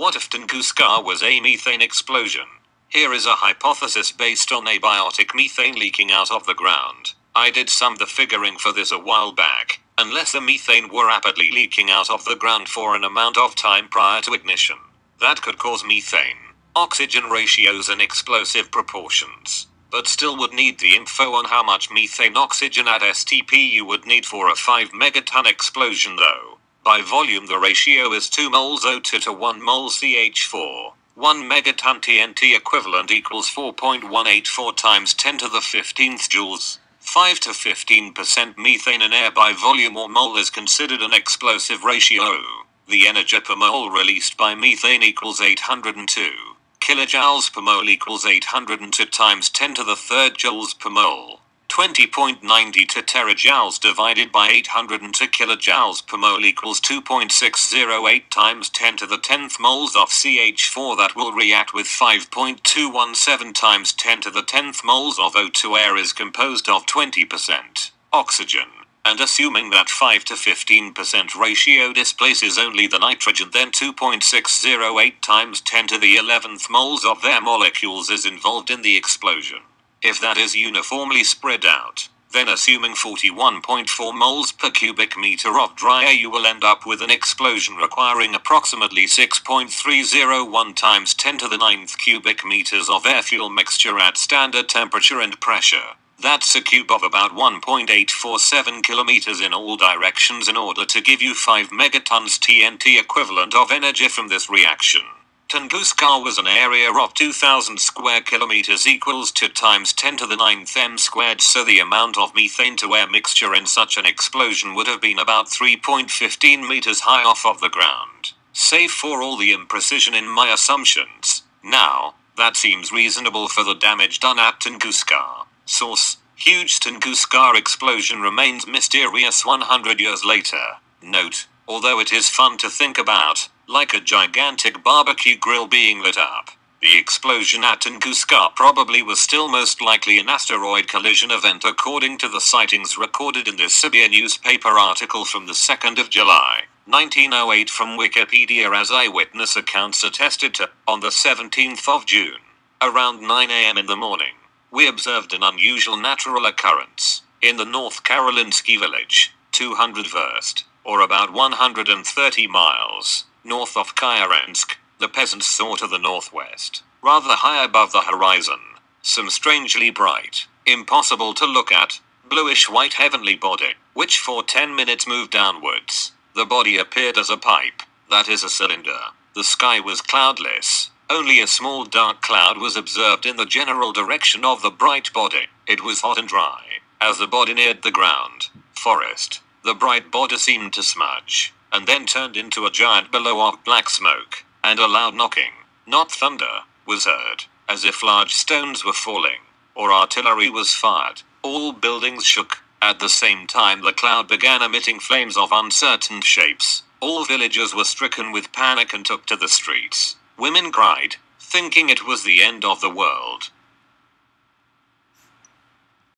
What if Tunguska was a methane explosion? Here is a hypothesis based on abiotic methane leaking out of the ground. I did some of the figuring for this a while back. Unless the methane were rapidly leaking out of the ground for an amount of time prior to ignition, that could cause methane, oxygen ratios and explosive proportions. But still would need the info on how much methane oxygen at STP you would need for a 5 megaton explosion though. By volume the ratio is 2 moles O2 to 1 mole CH4. 1 megaton TNT equivalent equals 4.184 times 10 to the 15th joules. 5 to 15% methane in air by volume or mole is considered an explosive ratio. The energy per mole released by methane equals 802. Kilojoules per mole equals 802 times 10 to the third joules per mole. 20.92 terajoules divided by 802 kilojoules per mole equals 2.608 times 10 to the 10th moles of CH4 that will react with 5.217 times 10 to the 10th moles of O2. Air is composed of 20% oxygen. And assuming that 5 to 15% ratio displaces only the nitrogen, then 2.608 times 10 to the 11th moles of their molecules is involved in the explosion. If that is uniformly spread out, then assuming 41.4 moles per cubic meter of dry air, you will end up with an explosion requiring approximately 6.301 times 10 to the 9th cubic meters of air fuel mixture at standard temperature and pressure. That's a cube of about 1.847 kilometers in all directions in order to give you 5 megatons TNT equivalent of energy from this reaction. Tunguska was an area of 2,000 square kilometers equals 2 times 10 to the 9th m squared, so the amount of methane to air mixture in such an explosion would have been about 3.15 meters high off of the ground. Save for all the imprecision in my assumptions. Now, that seems reasonable for the damage done at Tunguska. Source: huge Tunguska explosion remains mysterious 100 years later. Note: although it is fun to think about, like a gigantic barbecue grill being lit up, the explosion at Tunguska probably was still most likely an asteroid collision event according to the sightings recorded in this Sibir newspaper article from the 2nd of July, 1908 from Wikipedia, as eyewitness accounts attested to. On the 17th of June, around 9 a.m. in the morning, we observed an unusual natural occurrence in the North Carolina ski village, 200 verst, or about 130 miles, north of Kyarensk. The peasants saw to the northwest, rather high above the horizon, some strangely bright, impossible to look at, bluish-white heavenly body, which for 10 minutes moved downwards. The body appeared as a pipe, that is a cylinder. The sky was cloudless. Only a small dark cloud was observed in the general direction of the bright body. It was hot and dry. As the body neared the ground forest, the bright body seemed to smudge, and then turned into a giant billow of black smoke, and a loud knocking, not thunder, was heard, as if large stones were falling, or artillery was fired. All buildings shook. At the same time the cloud began emitting flames of uncertain shapes. All villagers were stricken with panic and took to the streets. Women cried, thinking it was the end of the world.